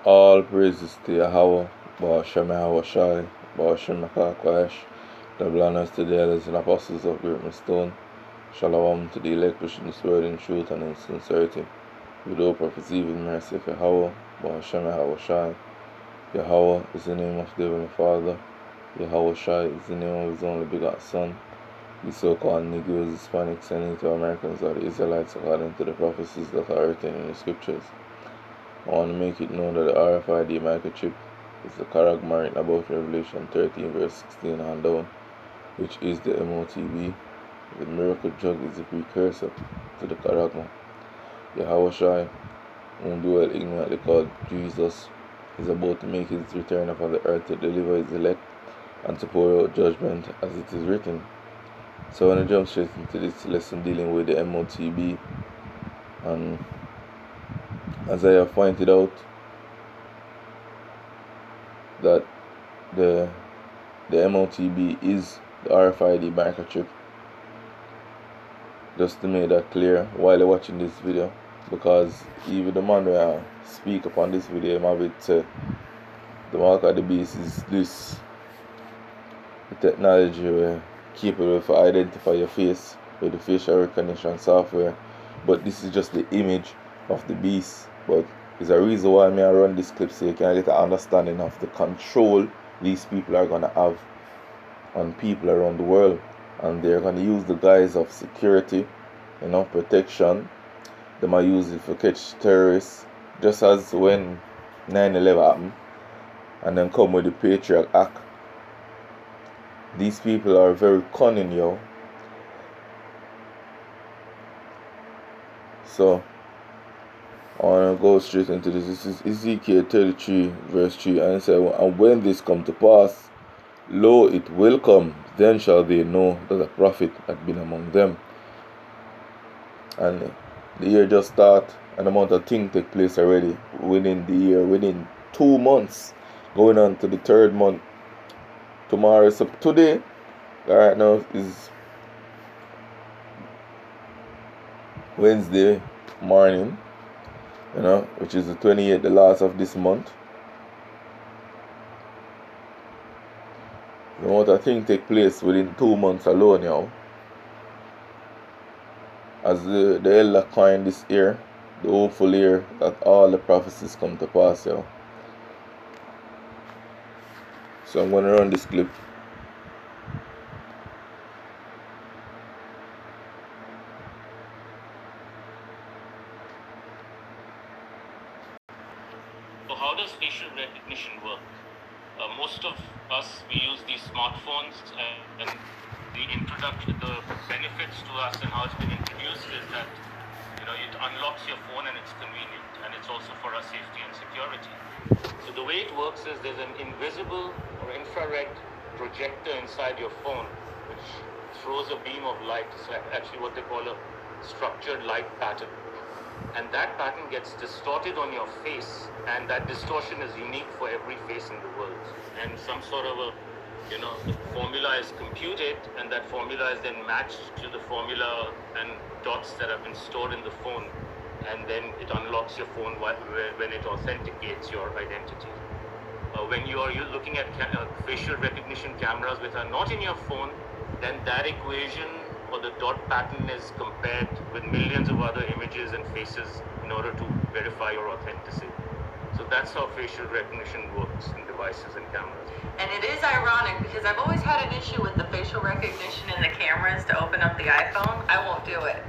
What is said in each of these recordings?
All praises to Yahweh, Ba'ashem Yahushai, Ba'ashem Yahweh, the blindness to the elders and apostles of Great Stone. Shalom to the elect which in this word in truth and in sincerity. With hope of receiving mercy of Yahweh, Ba'ashem Yahushai. Yahweh is the name of the Heavenly Father. Yahushai is the name of His only begotten Son. The so-called Negroes, Hispanics, and Native Americans are the Israelites according to the prophecies that are written in the Scriptures. I want to make it known that the RFID microchip is the charagma written about Revelation 13 verse 16 and down, which is the MOTB. The miracle drug is the precursor to the charagma. Yahushai, whom dwell ignorantly called Jesus, is about to make his return upon the earth to deliver his elect and to pour out judgment as it is written. So I want to jump straight into this lesson dealing with the MOTB, and as I have pointed out that the MOTB is the RFID microchip. Just to make that clear while you're watching this video, because even the man who speak upon this video, I have it say the mark of the beast is this the technology where capable of identify your face with the facial recognition software, but this is just the image of the beast. But there's a reason why I run this clip, so you can get an understanding of the control these people are gonna have on people around the world, and they're gonna use the guise of security, protection. They might use it for catch terrorists, just as when 9/11 happened, and then come with the Patriot Act. These people are very cunning, yo. So I want to go straight into this. This is Ezekiel 33 verse 3, and it says, and when this come to pass, lo, it will come, then shall they know that a prophet had been among them. And the year just start, and the amount of things take place already within the year, within 2 months, going on to the 3rd month. Tomorrow, so today, right now, is Wednesday morning, which is the 28th, the last of this month. The amount of things take place within 2 months alone, as the elder coined this year, the hopeful year that all the prophecies come to pass, So I'm going to run this clip. So how does facial recognition work? Most of us, we use these smartphones, and the introduction, the benefits to us and how it's been introduced is that it unlocks your phone and it's convenient, and it's also for our safety and security. So the way it works is there's an invisible or infrared projector inside your phone which throws a beam of light. It's actually what they call a structured light pattern, and that pattern gets distorted on your face, and that distortion is unique for every face in the world, and some sort of the formula is computed, and that formula is then matched to the formula and dots that have been stored in the phone, and then it unlocks your phone when it authenticates your identity. When you're looking at facial recognition cameras which are not in your phone, then that equation or the dot pattern is compared with millions of other images and faces in order to verify your authenticity. So that's how facial recognition works in devices and cameras. And it is ironic because I've always had an issue with the facial recognition in the cameras to open up the iPhone. I won't do it.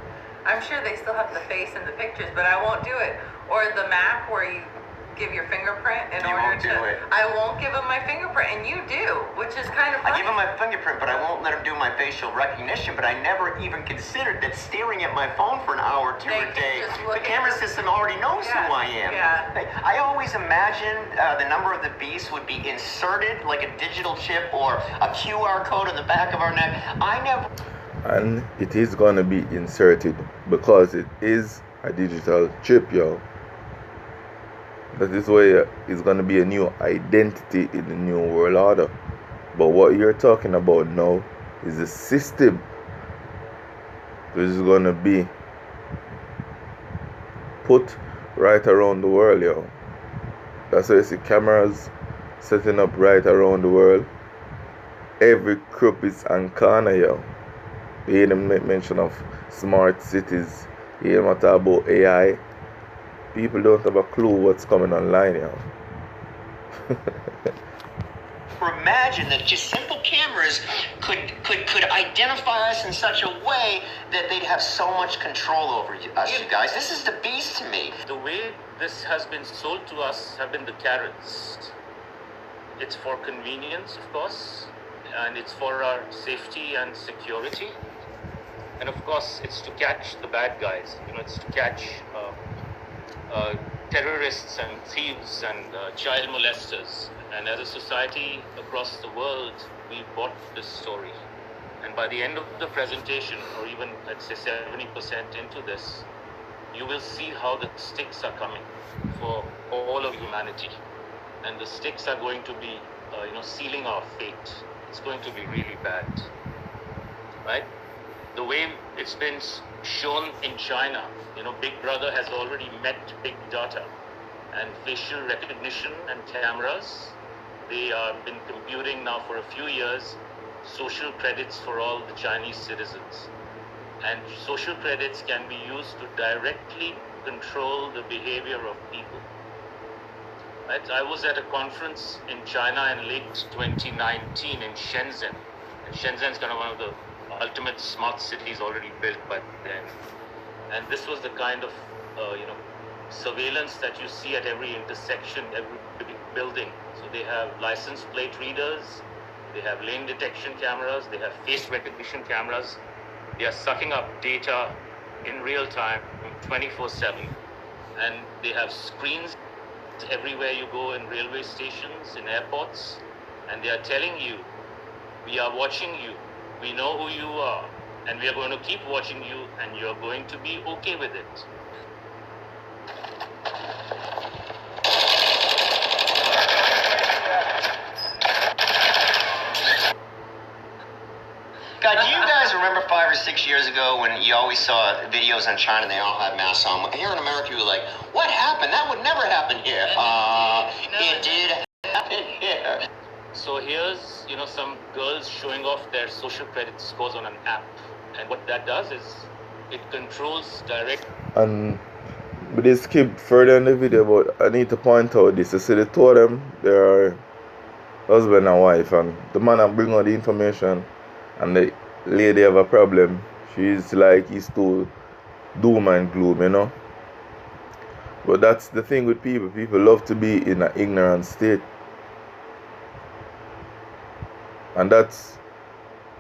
I'm sure they still have the face in the pictures, but I won't do it. Or the map where you give your fingerprint in order to... I won't give them my fingerprint, and you do, which is kind of funny. I give them my fingerprint, but I won't let them do my facial recognition, but I never even considered that staring at my phone for an hour or two a day, the camera system already knows who I am. Yeah. I always imagined the number of the beast would be inserted like a digital chip or a QR code on the back of our neck. And it is going to be inserted because it is a digital chip, That is why it's going to be a new identity in the new world order. But what you're talking about now is a system which is going to be put right around the world, That's why you see cameras setting up right around the world. Every crevice and corner, yo. You hear them make mention of smart cities. You hear them talk about AI. People don't have a clue what's coming online, yo. Imagine that just simple cameras could identify us in such a way that they'd have so much control over us, you guys. This is the beast to me. The way this has been sold to us have been the carrots. It's for convenience, of course, and it's for our safety and security. And of course, it's to catch the bad guys. You know, it's to catch terrorists and thieves and child molesters. And as a society across the world, we bought this story. And by the end of the presentation, or even I'd say 70% into this, you will see how the stakes are coming for all of humanity. And the stakes are going to be, sealing our fate. It's going to be really bad, right? The way it's been shown in China, Big Brother has already met big data and facial recognition and cameras. They have been computing now for a few years social credits for all the Chinese citizens. And social credits can be used to directly control the behavior of people. Right? I was at a conference in China in late 2019 in Shenzhen. And Shenzhen is kind of one of the ultimate smart cities already built by then. And this was the kind of surveillance that you see at every intersection, every big building. So they have license plate readers, they have lane detection cameras, they have face recognition cameras. They are sucking up data in real time, 24/7. And they have screens everywhere you go in railway stations, in airports. And they are telling you, we are watching you, we know who you are, and we are going to keep watching you, and you are going to be okay with it. God, do you guys remember 5 or 6 years ago when you always saw videos on China, they all had masks on? Here in America, you were like, what happened? That would never happen here. It did happen here. So here's, some girls showing off their social credit scores on an app. And what that does is it controls direct. And but they skip further in the video, but I need to point out this. You see, they told them they are husband and wife, and the man that bring out the information, and the lady have a problem. She's like, he's too doom and gloom, But that's the thing with people. People love to be in an ignorant state. And that's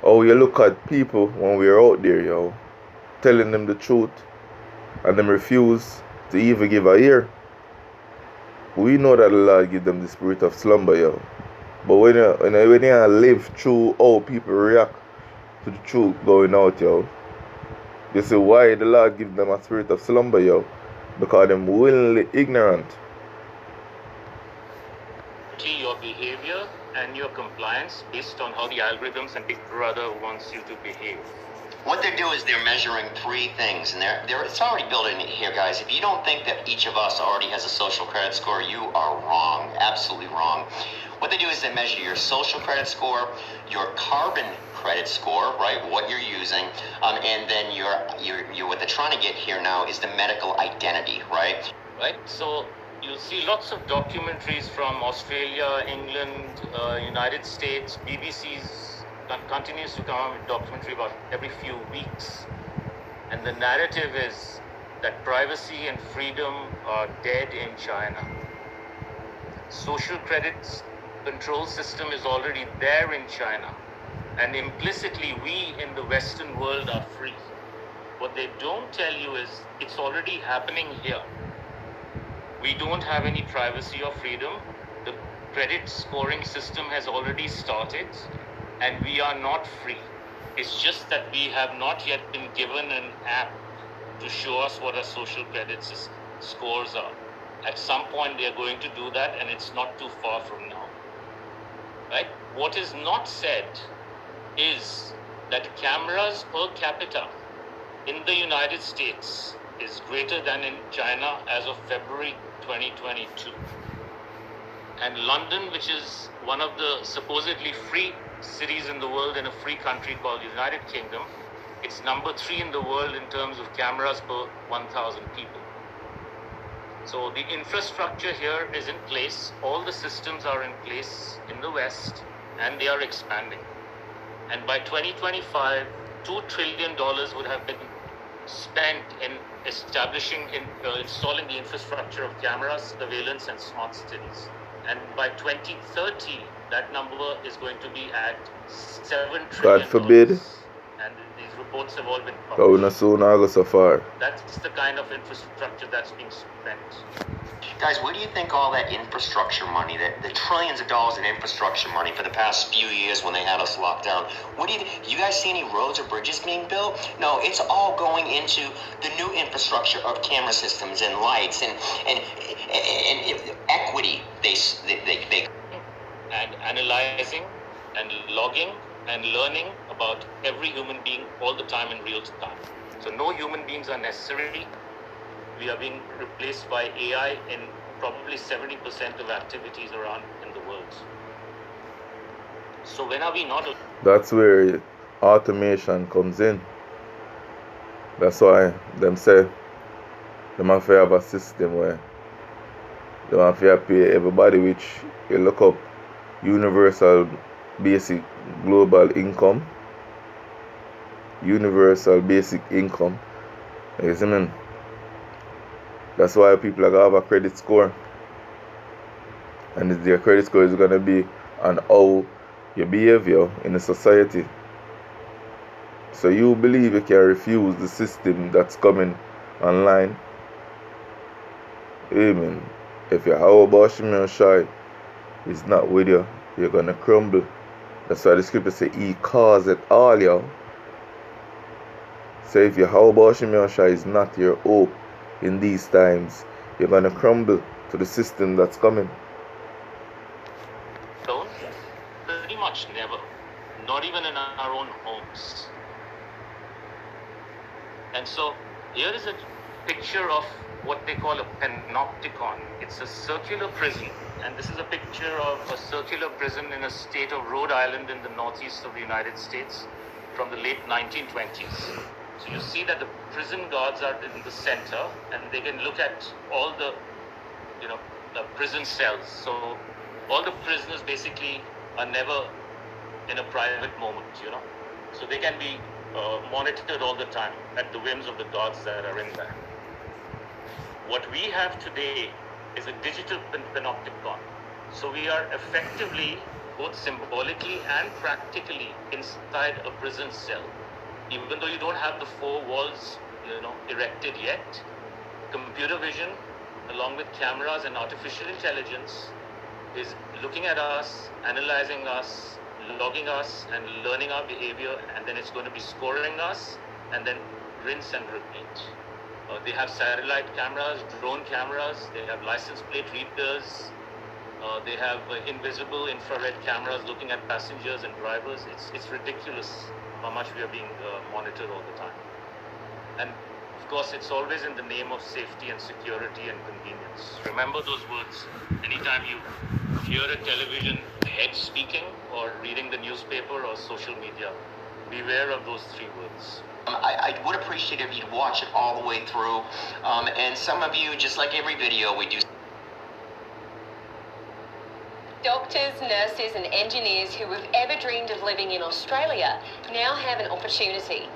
how you look at people when we're out there, telling them the truth, and them refuse to even give a ear. We know that the Lord give them the spirit of slumber, But when you live through how people react to the truth going out, you see why the Lord give them a spirit of slumber, because they're willingly ignorant. Your behavior and your compliance based on how the algorithms and Big Brother wants you to behave. What they do is they're measuring 3 things, and it's already built in here, guys. If you don't think that each of us already has a social credit score, you are wrong, absolutely wrong. What they do is they measure your social credit score, your carbon credit score, right, what you're using, and then your what they're trying to get here now is the medical identity, right? Right. So you'll see lots of documentaries from Australia, England, United States. BBC's continues to come out with documentary about every few weeks. And the narrative is that privacy and freedom are dead in China. Social credit control system is already there in China. And implicitly, we in the Western world are free. What they don't tell you is it's already happening here. We don't have any privacy or freedom. The credit scoring system has already started, and we are not free. It's just that we have not yet been given an app to show us what our social credit scores are. At some point, they are going to do that, and it's not too far from now. Right? What is not said is that cameras per capita in the United States is greater than in China as of February 2022. And London, which is one of the supposedly free cities in the world in a free country called the United Kingdom, it's number 3 in the world in terms of cameras per 1,000 people. So the infrastructure here is in place. All the systems are in place in the West, and they are expanding. And by 2025, $2 trillion would have been spent in installing the infrastructure of cameras, surveillance, and smart cities. And by 2030, that number is going to be at $7 trillion. God forbid. And these reports have all been published. But we not soon go so far. That's the kind of infrastructure that's being spent. Guys, where do you think all that infrastructure money, the trillions of dollars in infrastructure money for the past few years when they had us locked down, what do you guys see any roads or bridges being built? No, it's all going into the new infrastructure of camera systems and lights and equity. They and analyzing and logging and learning about every human being all the time in real time. So no human beings are necessary. We are being replaced by AI in probably 70% of activities around in the world. So when are we not? That's where automation comes in. That's why them say they have to have a system where they have to pay everybody, which you look up universal basic global income. Universal basic income. You see me? That's why people are going to have a credit score. And their credit score is going to be on how your behavior in a society. So you believe you can refuse the system that's coming online. Amen. If your how about Shimon Shai is not with you, you're going to crumble. That's why the scripture say he caused it all, yo. So if your how about Shimon Shai is not your hope in these times, you're going to crumble to the system that's coming. Don't. Pretty much never. Not even in our own homes. And so here is a picture of what they call a panopticon. It's a circular prison, and this is a picture of a circular prison in a state of Rhode Island in the northeast of the United States from the late 1920s. So you see that the prison guards are in the center, and they can look at all the prison cells. So all the prisoners basically are never in a private moment, So they can be monitored all the time at the whims of the guards that are in there. What we have today is a digital panopticon. So we are effectively, both symbolically and practically, inside a prison cell. Even though you don't have the 4 walls, erected yet, computer vision, along with cameras and artificial intelligence, is looking at us, analyzing us, logging us, and learning our behavior, and then it's going to be scoring us, and then rinse and repeat. They have satellite cameras, drone cameras, they have license plate readers, they have invisible infrared cameras looking at passengers and drivers. It's ridiculous how much we are being monitored all the time. And of course, it's always in the name of safety and security and convenience. Remember those words. Anytime you hear a television head speaking or reading the newspaper or social media, beware of those 3 words. I would appreciate if you'd watch it all the way through. And some of you, just like every video, we do. Doctors, nurses and engineers who have ever dreamed of living in Australia now have an opportunity.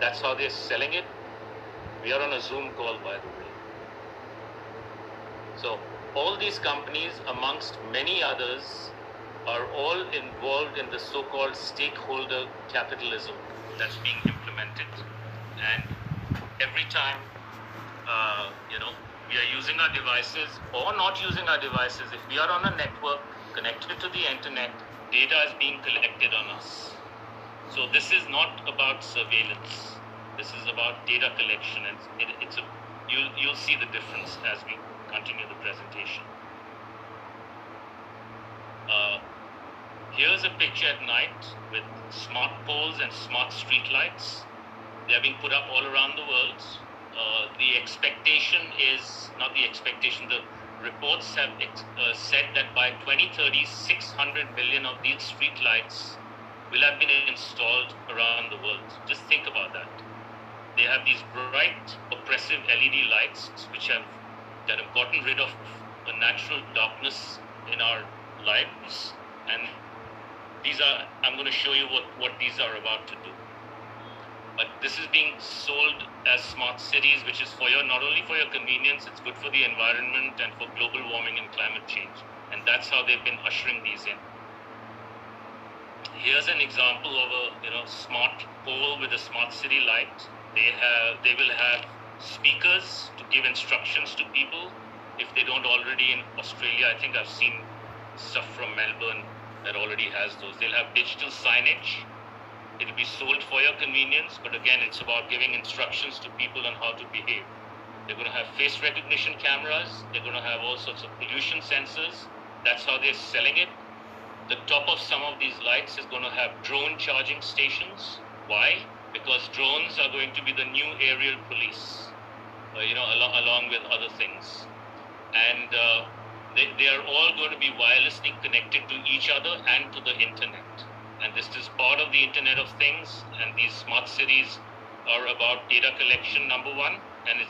That's how they're selling it. We are on a Zoom call, by the way. So all these companies, amongst many others, are all involved in the so-called stakeholder capitalism that's being implemented. And every time, we are using our devices or not using our devices, if we are on a network connected to the internet, data is being collected on us. So this is not about surveillance. This is about data collection, and you'll see the difference as we continue the presentation. Here's a picture at night with smart poles and smart street lights. They are being put up all around the world. The expectation is, not the expectation, the reports have said that by 2030, 600 million of these street lights will have been installed around the world. Just think about that. They have these bright, oppressive LED lights that have gotten rid of the natural darkness in our lives, and I'm going to show you what these are about to do. But this is being sold as smart cities, which is not only for your convenience, it's good for the environment and for global warming and climate change. And that's how they've been ushering these in. Here's an example of a smart pole with a smart city light. They will have speakers to give instructions to people if they don't already in Australia. I think I've seen stuff from Melbourne that already has those. They'll have digital signage. It'll be sold for your convenience, but again, it's about giving instructions to people on how to behave. They're going to have face recognition cameras. They're going to have all sorts of pollution sensors. That's how they're selling it. The top of some of these lights is going to have drone charging stations. Why? Because drones are going to be the new aerial police, along with other things. And they are all going to be wirelessly connected to each other and to the internet. And this is part of the Internet of Things, and these smart cities are about data collection, number one, and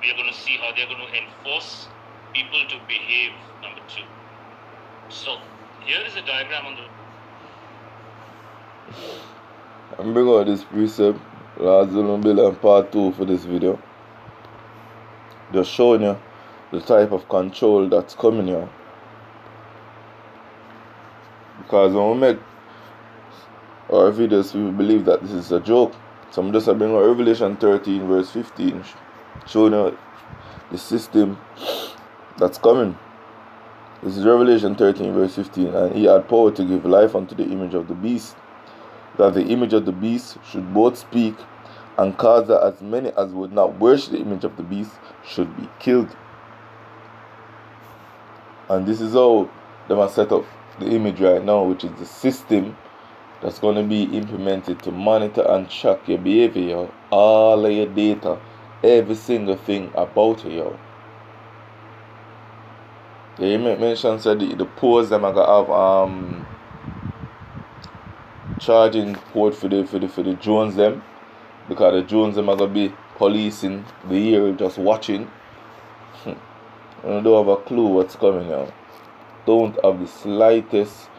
we are going to see how they're going to enforce people to behave, number two. So here is a diagram on the... I'm bringing out this precept, Lord Zulum part 2 for this video. Just showing you the type of control that's coming here. Because when we make our videos, we believe that this is a joke. So I'm just bringing out Revelation 13 verse 15, showing you the system that's coming. This is Revelation 13 verse 15. And he had power to give life unto the image of the beast, that the image of the beast should both speak, and cause that as many as would not worship the image of the beast should be killed. And this is how they must set up the image right now, which is the system that's going to be implemented to monitor and track your behavior, yo. All of your data, every single thing about you. Yeah, you mentioned said the poles them are gonna have charging port for the drones them, because the drones them are gonna be policing the area, just watching. You don't have a clue what's coming now. Don't have the slightest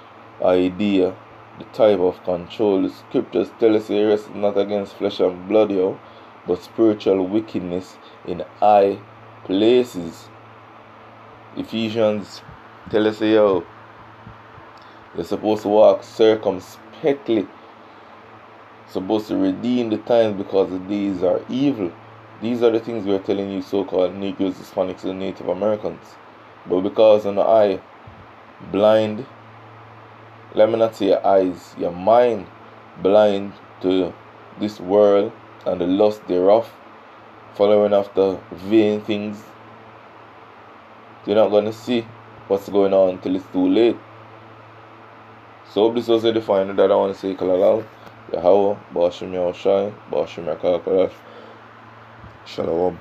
idea the type of control. The scriptures tell us here is not against flesh and blood, yo, but spiritual wickedness in high places. Ephesians tell us, yo, you're supposed to walk circumspectly, supposed to redeem the times because the days are evil. These are the things we're telling you, so-called Negroes, Hispanics, and Native Americans. But because on the eye blind, let me not say your eyes, your mind blind to this world and the lust thereof, following after vain things, you're not going to see what's going on until it's too late. So hope this was the final that I want to say. Kalalaw, Yahweh, Bashim Yahushai, Bashim Yakakalash, Shalom.